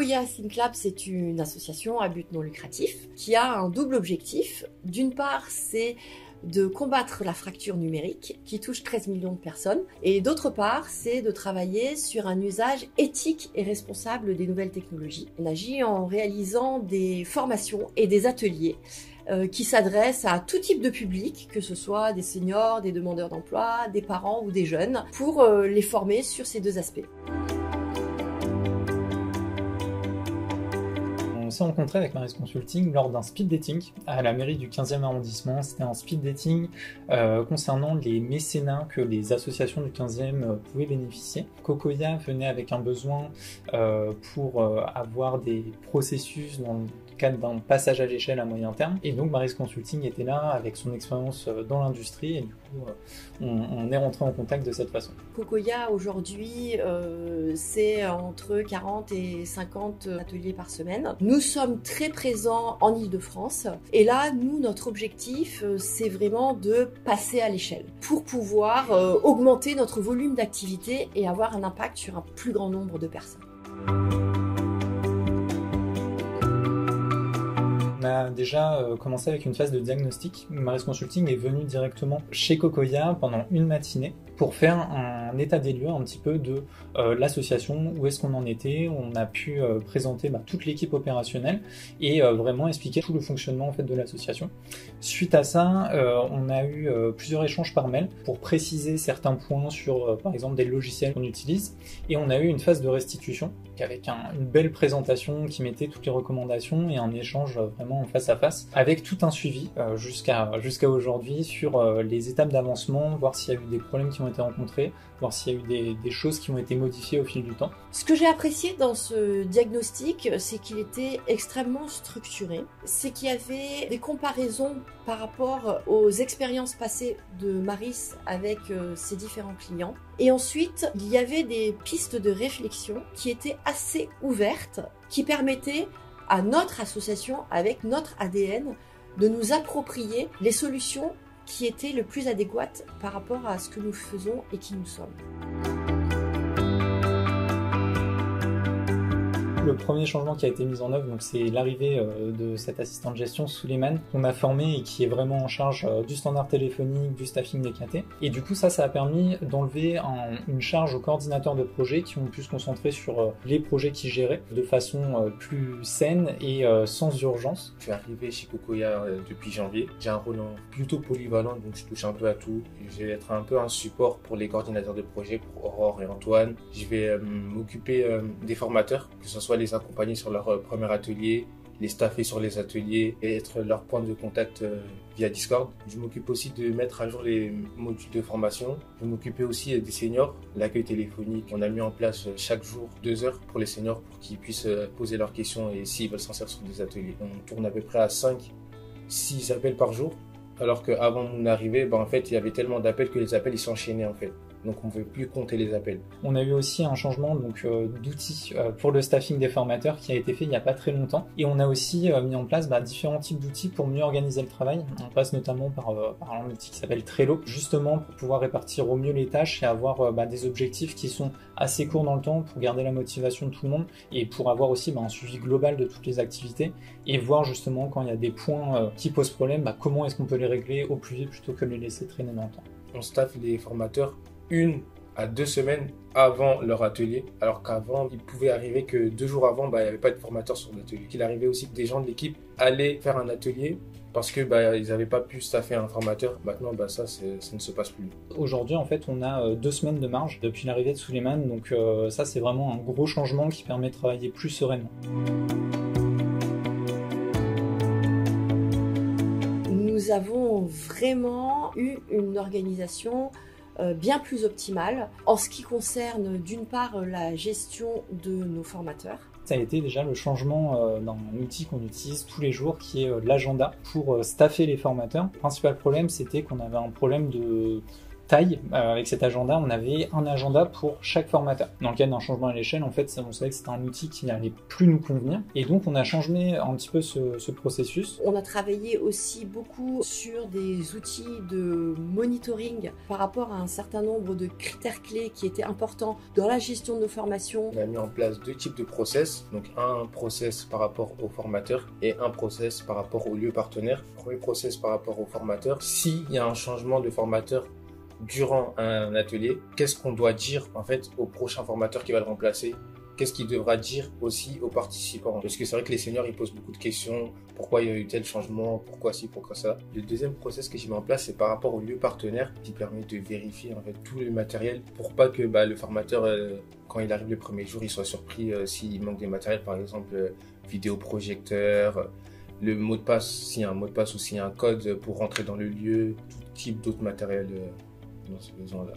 Cocoya ThinkLab, c'est une association à but non lucratif qui a un double objectif. D'une part, c'est de combattre la fracture numérique qui touche 13 millions de personnes. Et d'autre part, c'est de travailler sur un usage éthique et responsable des nouvelles technologies. On agit en réalisant des formations et des ateliers qui s'adressent à tout type de public, que ce soit des seniors, des demandeurs d'emploi, des parents ou des jeunes, pour les former sur ces deux aspects. On s'est rencontré avec Maris Consulting lors d'un speed dating à la mairie du 15e arrondissement. C'était un speed dating concernant les mécénats que les associations du 15e pouvaient bénéficier. Cocoya venait avec un besoin pour avoir des processus dans le cadre d'un passage à l'échelle à moyen terme. Et donc Maris Consulting était là avec son expérience dans l'industrie et du coup on est rentré en contact de cette façon. Cocoya aujourd'hui c'est entre 40 et 50 ateliers par semaine. Nous sommes très présents en Île-de-France et là nous notre objectif c'est vraiment de passer à l'échelle pour pouvoir augmenter notre volume d'activité et avoir un impact sur un plus grand nombre de personnes. On a déjà commencé avec une phase de diagnostic. Maris Consulting est venu directement chez Cocoya pendant une matinée pour faire un état des lieux un petit peu de l'association, où est-ce qu'on en était. On a pu présenter toute l'équipe opérationnelle et vraiment expliquer tout le fonctionnement en fait de l'association. Suite à ça, on a eu plusieurs échanges par mail pour préciser certains points sur par exemple des logiciels qu'on utilise, et on a eu une phase de restitution avec une belle présentation qui mettait toutes les recommandations et un échange vraiment en face à face avec tout un suivi jusqu'à aujourd'hui sur les étapes d'avancement, voir s'il y a eu des problèmes qui ont été rencontrés, voir s'il y a eu des choses qui ont été modifiées au fil du temps. Ce que j'ai apprécié dans ce diagnostic, c'est qu'il était extrêmement structuré, c'est qu'il y avait des comparaisons par rapport aux expériences passées de Maris avec ses différents clients. Et ensuite, il y avait des pistes de réflexion qui étaient assez ouvertes, qui permettaient à notre association, avec notre ADN, de nous approprier les solutions qui étaient le plus adéquates par rapport à ce que nous faisons et qui nous sommes. Le premier changement qui a été mis en œuvre, donc c'est l'arrivée de cet assistant de gestion, Souleymane, qu'on a formé et qui est vraiment en charge du standard téléphonique, du staffing des KT. Et du coup, ça a permis d'enlever une charge aux coordinateurs de projets qui ont pu se concentrer sur les projets qu'ils géraient de façon plus saine et sans urgence. Je suis arrivé chez Cocoya depuis janvier. J'ai un rôle plutôt polyvalent, donc je touche un peu à tout. Je vais être un peu un support pour les coordinateurs de projets, pour Aurore et Antoine. Je vais m'occuper des formateurs, que ce soit les accompagner sur leur premier atelier, les staffer sur les ateliers et être leur point de contact via Discord. Je m'occupe aussi de mettre à jour les modules de formation. Je m'occupe aussi des seniors, l'accueil téléphonique. On a mis en place chaque jour 2 heures pour les seniors pour qu'ils puissent poser leurs questions et s'ils veulent s'inscrire sur des ateliers. On tourne à peu près à 5-6 appels par jour. Alors qu'avant mon arrivée, en fait, il y avait tellement d'appels que les appels ils s'enchaînaient en fait. Donc on ne pouvait plus compter les appels. On a eu aussi un changement d'outils pour le staffing des formateurs qui a été fait il n'y a pas très longtemps. Et on a aussi mis en place différents types d'outils pour mieux organiser le travail. On passe notamment par un outil qui s'appelle Trello, justement pour pouvoir répartir au mieux les tâches et avoir des objectifs qui sont assez courts dans le temps pour garder la motivation de tout le monde et pour avoir aussi un suivi global de toutes les activités et voir justement quand il y a des points qui posent problème, comment est-ce qu'on peut les régler au plus vite plutôt que de les laisser traîner dans le temps. On staffe les formateurs 1 à 2 semaines avant leur atelier, alors qu'avant, il pouvait arriver que 2 jours avant, il n'y avait pas de formateur sur l'atelier. Il arrivait aussi que des gens de l'équipe allaient faire un atelier parce que ils n'avaient pas pu staffer un formateur. Maintenant, ça ne se passe plus. Aujourd'hui, en fait, on a 2 semaines de marge depuis l'arrivée de Souleymane, donc ça, c'est vraiment un gros changement qui permet de travailler plus sereinement. Nous avons vraiment eu une organisation bien plus optimale en ce qui concerne d'une part la gestion de nos formateurs. Ça a été déjà le changement d'un outil qu'on utilise tous les jours qui est l'agenda pour staffer les formateurs. Le principal problème c'était qu'on avait un problème de taille, avec cet agenda, on avait un agenda pour chaque formateur. Dans le cadre d'un changement à l'échelle, en fait, on savait que c'était un outil qui n'allait plus nous convenir. Et donc, on a changé un petit peu ce processus. On a travaillé aussi beaucoup sur des outils de monitoring par rapport à un certain nombre de critères clés qui étaient importants dans la gestion de nos formations. On a mis en place 2 types de process. Donc, un process par rapport aux formateurs et un process par rapport aux lieux partenaires. Premier process par rapport aux formateurs. S'il y a un changement de formateur durant un atelier, qu'est-ce qu'on doit dire en fait au prochain formateur qui va le remplacer? Qu'est-ce qu'il devra dire aussi aux participants? Parce que c'est vrai que les seniors, ils posent beaucoup de questions. Pourquoi il y a eu tel changement? Pourquoi ci? Pourquoi ça? Le deuxième process que j'ai mis en place, c'est par rapport au lieu partenaire qui permet de vérifier en fait tout le matériel pour pas que le formateur, quand il arrive le premier jour, il soit surpris s'il manque des matériels, par exemple vidéoprojecteur, le mot de passe, s'il y a un mot de passe ou s'il y a un code pour rentrer dans le lieu, tout type d'autres matériels dans ce besoin-là.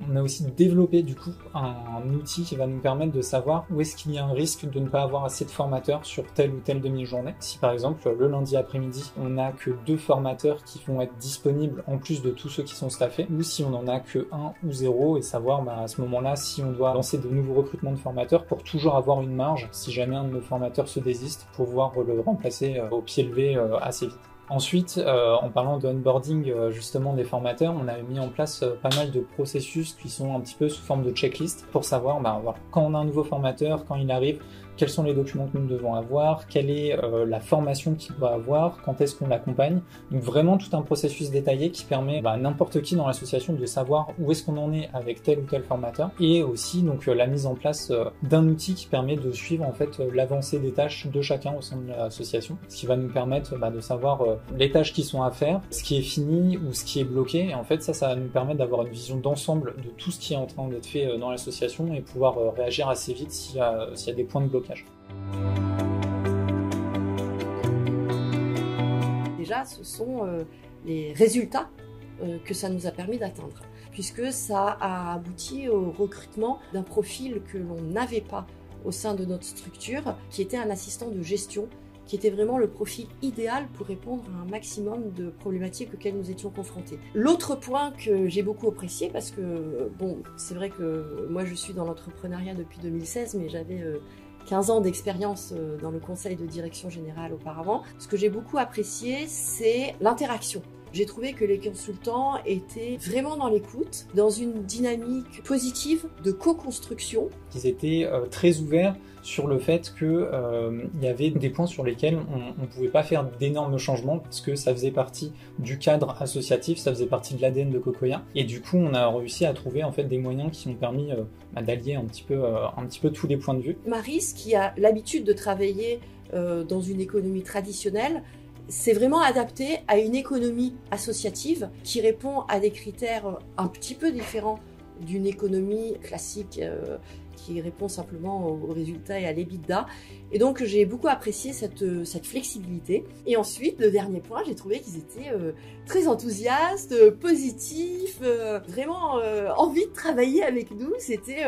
On a aussi développé du coup un outil qui va nous permettre de savoir où est-ce qu'il y a un risque de ne pas avoir assez de formateurs sur telle ou telle demi-journée. Si par exemple le lundi après-midi on n'a que 2 formateurs qui vont être disponibles en plus de tous ceux qui sont staffés, ou si on en a que 1 ou 0, et savoir à ce moment-là si on doit lancer de nouveaux recrutements de formateurs pour toujours avoir une marge si jamais un de nos formateurs se désiste, pour pouvoir le remplacer au pied levé assez vite. Ensuite, en parlant de onboarding justement des formateurs, on a mis en place pas mal de processus qui sont un petit peu sous forme de checklist pour savoir quand on a un nouveau formateur, quand il arrive, quels sont les documents que nous devons avoir, quelle est la formation qu'il doit avoir, quand est-ce qu'on l'accompagne. Donc vraiment tout un processus détaillé qui permet à n'importe qui dans l'association de savoir où est-ce qu'on en est avec tel ou tel formateur, et aussi donc la mise en place d'un outil qui permet de suivre en fait l'avancée des tâches de chacun au sein de l'association, ce qui va nous permettre de savoir les tâches qui sont à faire, ce qui est fini ou ce qui est bloqué, et en fait ça va nous permettre d'avoir une vision d'ensemble de tout ce qui est en train d'être fait dans l'association et pouvoir réagir assez vite s'il y a des points de blocage. Déjà, ce sont les résultats que ça nous a permis d'atteindre, puisque ça a abouti au recrutement d'un profil que l'on n'avait pas au sein de notre structure, qui était un assistant de gestion, qui était vraiment le profil idéal pour répondre à un maximum de problématiques auxquelles nous étions confrontés. L'autre point que j'ai beaucoup apprécié, parce que c'est vrai que moi je suis dans l'entrepreneuriat depuis 2016, mais j'avais 15 ans d'expérience dans le conseil de direction générale auparavant. Ce que j'ai beaucoup apprécié, c'est l'interaction. J'ai trouvé que les consultants étaient vraiment dans l'écoute, dans une dynamique positive de co-construction. Ils étaient très ouverts sur le fait qu'il y avait des points sur lesquels on ne pouvait pas faire d'énormes changements parce que ça faisait partie du cadre associatif, ça faisait partie de l'ADN de Cocoya. Et du coup, on a réussi à trouver en fait des moyens qui ont permis d'allier un petit peu tous les points de vue. Maryse, qui a l'habitude de travailler dans une économie traditionnelle, c'est vraiment adapté à une économie associative qui répond à des critères un petit peu différents d'une économie classique qui répond simplement aux résultats et à l'EBITDA. Et donc j'ai beaucoup apprécié cette flexibilité. Et ensuite, le dernier point, j'ai trouvé qu'ils étaient très enthousiastes, positifs, vraiment envie de travailler avec nous. C'était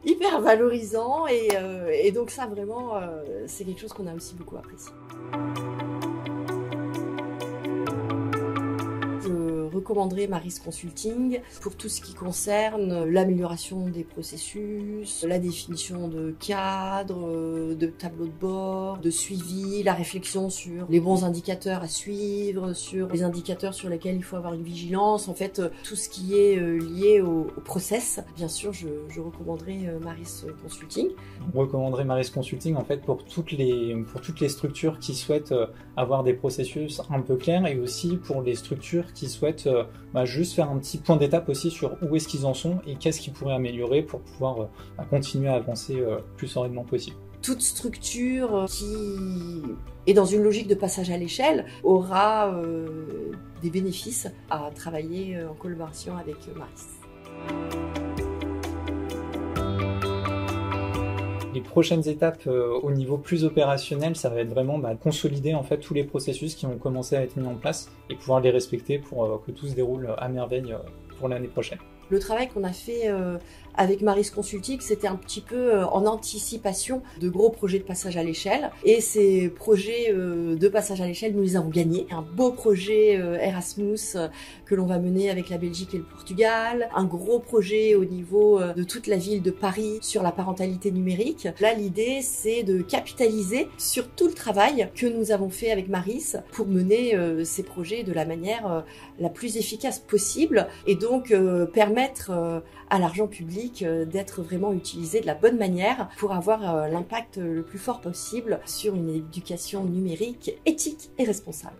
hyper valorisant et donc ça vraiment, c'est quelque chose qu'on a aussi beaucoup apprécié. Je recommanderais Maryse Consulting pour tout ce qui concerne l'amélioration des processus, la définition de cadres, de tableaux de bord, de suivi, la réflexion sur les bons indicateurs à suivre, sur les indicateurs sur lesquels il faut avoir une vigilance, en fait tout ce qui est lié au process. Bien sûr, je recommanderais Maryse Consulting. On recommanderait Maryse Consulting en fait pour toutes les structures qui souhaitent avoir des processus un peu clairs, et aussi pour les structures qui souhaitent juste faire un petit point d'étape aussi sur où est-ce qu'ils en sont et qu'est-ce qu'ils pourraient améliorer pour pouvoir continuer à avancer le plus sereinement possible. Toute structure qui est dans une logique de passage à l'échelle aura des bénéfices à travailler en collaboration avec Maryse. Les prochaines étapes au niveau plus opérationnel, ça va être vraiment consolider en fait tous les processus qui ont commencé à être mis en place et pouvoir les respecter pour que tout se déroule à merveille pour l'année prochaine. Le travail qu'on a fait avec Maris Consulting, c'était un petit peu en anticipation de gros projets de passage à l'échelle. Et ces projets de passage à l'échelle, nous les avons gagnés. Un beau projet Erasmus que l'on va mener avec la Belgique et le Portugal. Un gros projet au niveau de toute la ville de Paris sur la parentalité numérique. Là, l'idée, c'est de capitaliser sur tout le travail que nous avons fait avec Maris pour mener ces projets de la manière la plus efficace possible et donc permettre à l'argent public d'être vraiment utilisé de la bonne manière pour avoir l'impact le plus fort possible sur une éducation numérique éthique et responsable.